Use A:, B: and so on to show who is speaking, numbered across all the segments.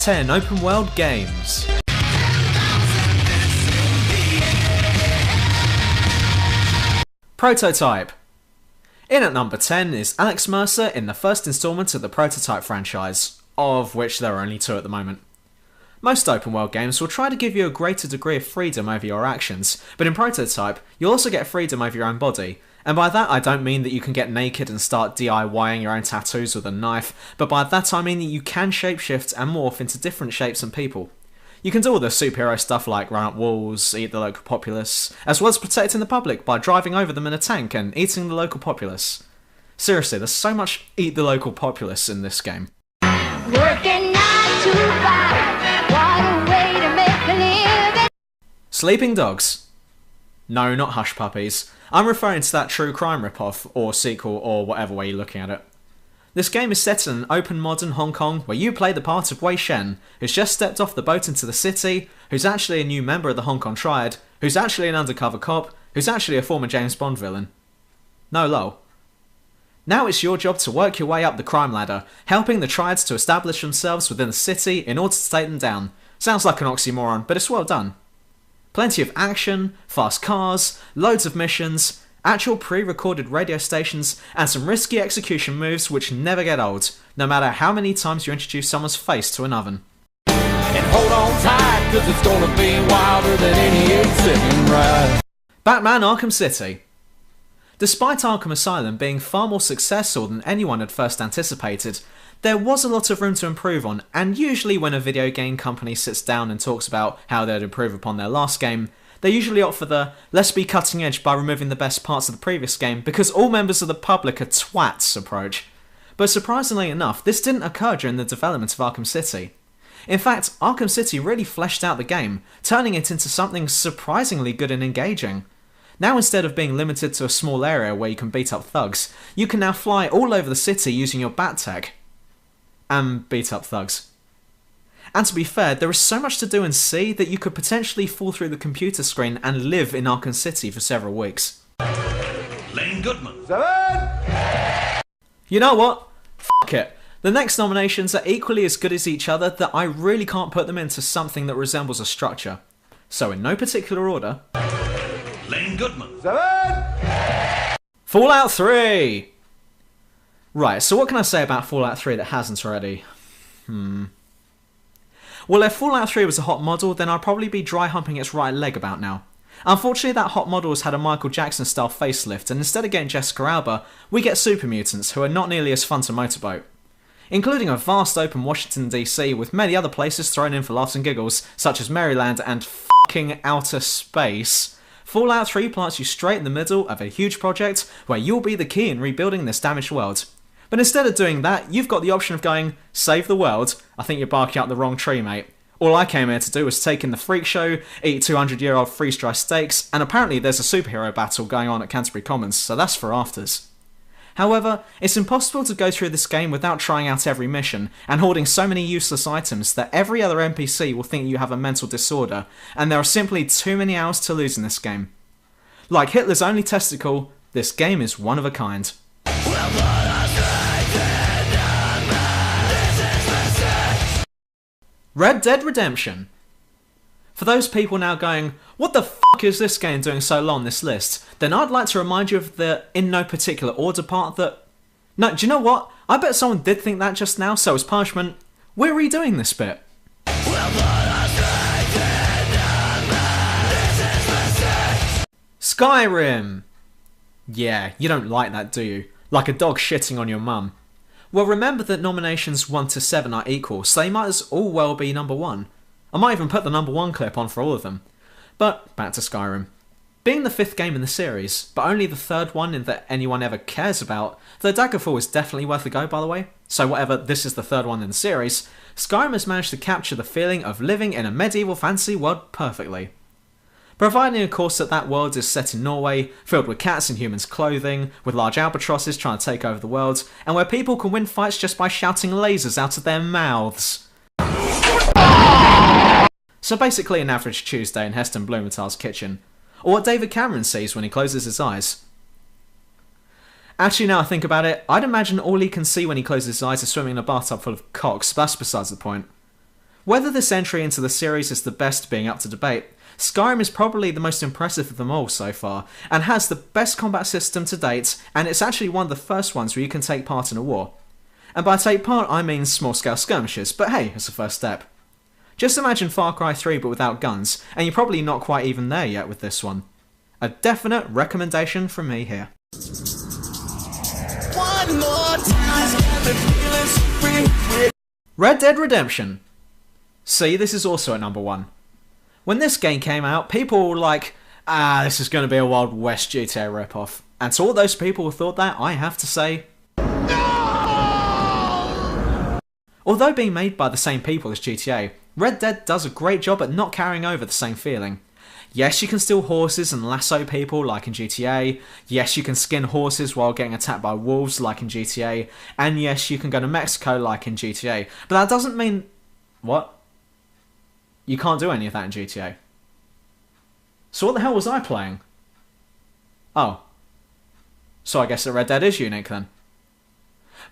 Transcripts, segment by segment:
A: 10 open world games. Prototype. In at number 10 is Alex Mercer in the first installment of the Prototype franchise, of which there are only 2 at the moment. Most open world games will try to give you a greater degree of freedom over your actions, but in Prototype, you'll also get freedom over your own body. And by that I don't mean that you can get naked and start DIYing your own tattoos with a knife, but by that I mean that you can shapeshift and morph into different shapes and people. You can do all the superhero stuff like run up walls, eat the local populace, as well as protecting the public by driving over them in a tank and eating the local populace. Seriously, there's so much eat the local populace in this game.
B: Working 9 to 5, what a way to make a living.
A: Sleeping Dogs. No, not Hush Puppies. I'm referring to that true crime ripoff, or sequel, or whatever way you're looking at it. This game is set in an open modern Hong Kong where you play the part of Wei Shen, who's just stepped off the boat into the city, who's actually a new member of the Hong Kong Triad, who's actually an undercover cop, who's actually a former James Bond villain. No lol. Now it's your job to work your way up the crime ladder, helping the Triads to establish themselves within the city in order to take them down. Sounds like an oxymoron, but it's well done. Plenty of action, fast cars, loads of missions, actual pre-recorded radio stations, and some risky execution moves which never get old, no matter how many times you introduce someone's face to an oven.
C: And hold on tight, cause it's gonna be wilder than any exciting ride.
A: Batman Arkham City. Despite Arkham Asylum being far more successful than anyone had first anticipated, there was a lot of room to improve on, and usually when a video game company sits down and talks about how they'd improve upon their last game, they usually opt for the let's be cutting edge by removing the best parts of the previous game because all members of the public are twats approach. But surprisingly enough, this didn't occur during the development of Arkham City. In fact, Arkham City really fleshed out the game, turning it into something surprisingly good and engaging. Now instead of being limited to a small area where you can beat up thugs, you can now fly all over the city using your bat tech. And beat up thugs. And to be fair, there is so much to do and see that you could potentially fall through the computer screen and live in Arkham City for several weeks.
D: Lane Goodman.
A: You know what? F*** it. The next nominations are equally as good as each other that I really can't put them into something that resembles a structure. So in no particular order...
D: Lane Goodman.
A: Fallout 3! Right, so what can I say about Fallout 3 that hasn't already? Well, if Fallout 3 was a hot model, then I'd probably be dry humping its right leg about now. Unfortunately, that hot model has had a Michael Jackson style facelift, and instead of getting Jessica Alba, we get super mutants who are not nearly as fun to motorboat. Including a vast open Washington DC with many other places thrown in for laughs and giggles, such as Maryland and fucking outer space, Fallout 3 plants you straight in the middle of a huge project where you'll be the key in rebuilding this damaged world. But instead of doing that, you've got the option of going, save the world. I think you're barking up the wrong tree, mate. All I came here to do was take in the freak show, eat 200-year-old freeze-dry steaks, and apparently there's a superhero battle going on at Canterbury Commons, so that's for afters. However, it's impossible to go through this game without trying out every mission, and hoarding so many useless items that every other NPC will think you have a mental disorder, and there are simply too many hours to lose in this game. Like Hitler's only testicle, this game is one of a kind. Red Dead Redemption. For those people now going, what the fuck is this game doing so low on this list? Then I'd like to remind you of the in no particular order part that... No, do you know what? I bet someone did think that just now, so as punishment, we're redoing this bit. Skyrim. Yeah, you don't like that, do you? Like a dog shitting on your mum. Well, remember that nominations 1 to 7 are equal, so they might as all well be number 1. I might even put the number 1 clip on for all of them. But, back to Skyrim. Being the 5th game in the series, but only the 3rd one in that anyone ever cares about, though Daggerfall is definitely worth a go by the way, so whatever, this is the 3rd one in the series, Skyrim has managed to capture the feeling of living in a medieval fantasy world perfectly. Providing of course that world is set in Norway, filled with cats in humans' clothing, with large albatrosses trying to take over the world, and where people can win fights just by shouting lasers out of their mouths. So basically an average Tuesday in Heston Blumenthal's kitchen, or what David Cameron sees when he closes his eyes. Actually, now I think about it, I'd imagine all he can see when he closes his eyes is swimming in a bathtub full of cocks, but that's besides the point. Whether this entry into the series is the best being up to debate, Skyrim is probably the most impressive of them all so far, and has the best combat system to date, and it's actually one of the first ones where you can take part in a war. And by take part, I mean small-scale skirmishes, but hey, it's a first step. Just imagine Far Cry 3 but without guns, and you're probably not quite even there yet with this one. A definite recommendation from me here.
C: One more time, got me feeling so free.
A: Red Dead Redemption. See, this is also at number 1. When this game came out, people were like, this is going to be a Wild West GTA ripoff. And to all those people who thought that, I have to say, no! Although being made by the same people as GTA, Red Dead does a great job at not carrying over the same feeling. Yes, you can steal horses and lasso people like in GTA, yes, you can skin horses while getting attacked by wolves like in GTA, and yes, you can go to Mexico like in GTA. But that doesn't mean... What? You can't do any of that in GTA. So what the hell was I playing? Oh. So I guess that Red Dead is unique then.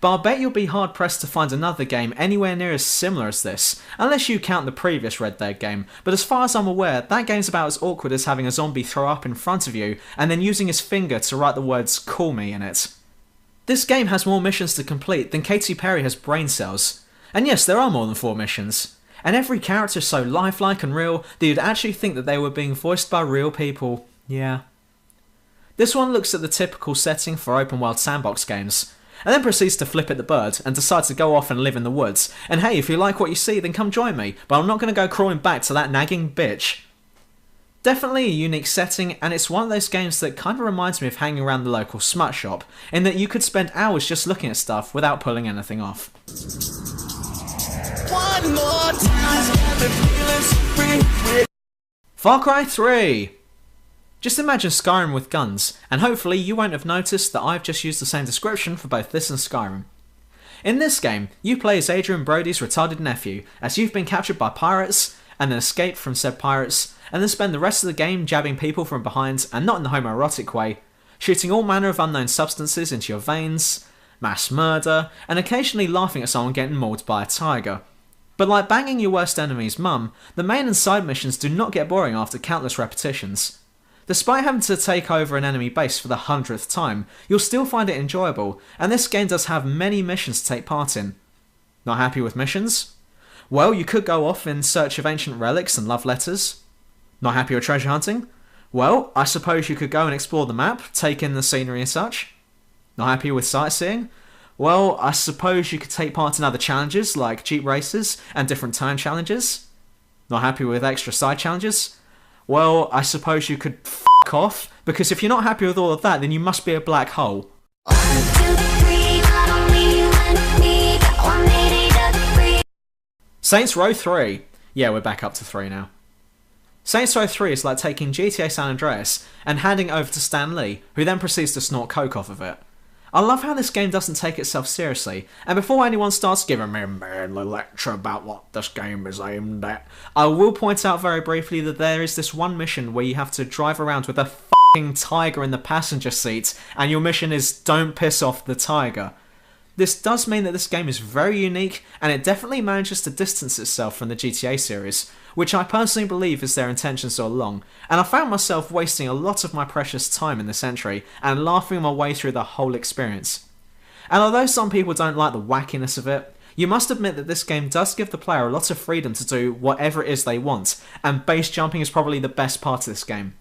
A: But I bet you'll be hard pressed to find another game anywhere near as similar as this, unless you count the previous Red Dead game, but as far as I'm aware, that game's about as awkward as having a zombie throw up in front of you and then using his finger to write the words "call me" in it. This game has more missions to complete than Katy Perry has brain cells. And yes, there are more than 4 missions. And every character is so lifelike and real that you'd actually think that they were being voiced by real people. Yeah. This one looks at the typical setting for open world sandbox games, and then proceeds to flip at the bird and decides to go off and live in the woods. And hey, if you like what you see, then come join me, but I'm not going to go crawling back to that nagging bitch. Definitely a unique setting, and it's one of those games that kind of reminds me of hanging around the local smut shop, in that you could spend hours just looking at stuff without pulling anything off.
C: One more time, got me feeling so free.
A: Far Cry 3! Just imagine Skyrim with guns, and hopefully you won't have noticed that I've just used the same description for both this and Skyrim. In this game, you play as Adrian Brody's retarded nephew, as you've been captured by pirates, and then escape from said pirates, and then spend the rest of the game jabbing people from behind, and not in the homoerotic way, shooting all manner of unknown substances into your veins, mass murder, and occasionally laughing at someone getting mauled by a tiger. But like banging your worst enemy's mum, the main and side missions do not get boring after countless repetitions. Despite having to take over an enemy base for the 100th time, you'll still find it enjoyable, and this game does have many missions to take part in. Not happy with missions? Well, you could go off in search of ancient relics and love letters. Not happy with treasure hunting? Well, I suppose you could go and explore the map, take in the scenery and such. Not happy with sightseeing? Well, I suppose you could take part in other challenges like Jeep races and different time challenges. Not happy with extra side challenges? Well, I suppose you could f*** off, because if you're not happy with all of that, then you must be a black hole. Saints Row 3. Yeah, we're back up to 3 now. Saints Row 3 is like taking GTA San Andreas and handing it over to Stan Lee, who then proceeds to snort coke off of it. I love how this game doesn't take itself seriously, and before anyone starts giving me a manly lecture about what this game is aimed at, I will point out very briefly that there is this one mission where you have to drive around with a f***ing tiger in the passenger seat, and your mission is don't piss off the tiger. This does mean that this game is very unique, and it definitely manages to distance itself from the GTA series, which I personally believe is their intentions all along, and I found myself wasting a lot of my precious time in this entry, and laughing my way through the whole experience. And although some people don't like the wackiness of it, you must admit that this game does give the player a lot of freedom to do whatever it is they want, and base jumping is probably the best part of this game.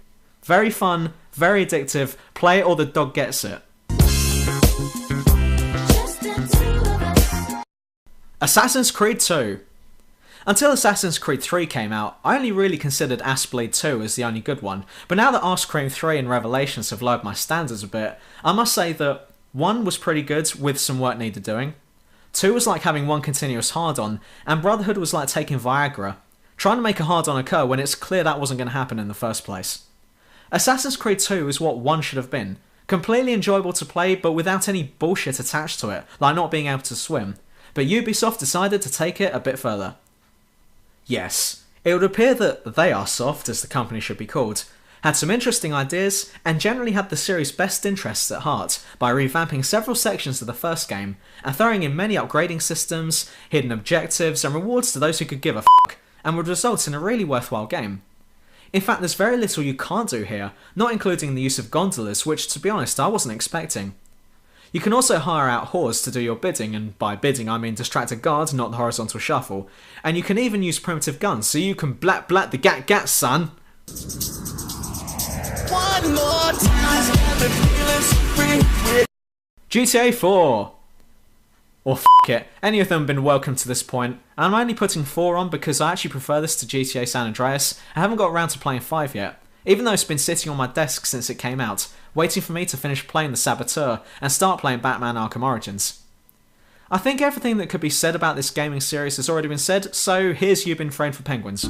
A: Very fun, very addictive, play it or the dog gets it. Assassin's Creed 2. Until Assassin's Creed 3 came out, I only really considered Asplead 2 as the only good one, but now that Arscream 3 and Revelations have lowered my standards a bit, I must say that 1 was pretty good with some work needed doing, 2 was like having one continuous hard-on, and Brotherhood was like taking Viagra, trying to make a hard-on occur when it's clear that wasn't going to happen in the first place. Assassin's Creed 2 is what 1 should have been, completely enjoyable to play but without any bullshit attached to it, like not being able to swim. But Ubisoft decided to take it a bit further. Yes, it would appear that They Are Soft, as the company should be called, had some interesting ideas, and generally had the series' best interests at heart by revamping several sections of the first game, and throwing in many upgrading systems, hidden objectives, and rewards to those who could give a fuck, and would result in a really worthwhile game. In fact, there's very little you can't do here, not including the use of gondolas, which to be honest I wasn't expecting. You can also hire out whores to do your bidding, and by bidding I mean distract a guard, not the horizontal shuffle, and you can even use primitive guns, so you can blat the gat son!
C: One more time, got me feeling so free.
A: GTA 4! Or f*** it, any of them have been welcome to this point, and I'm only putting 4 on because I actually prefer this to GTA San Andreas. I haven't got around to playing 5 yet, even though it's been sitting on my desk since it came out, waiting for me to finish playing The Saboteur and start playing Batman Arkham Origins. I think everything that could be said about this gaming series has already been said, so here's You've Been Framed for Penguins.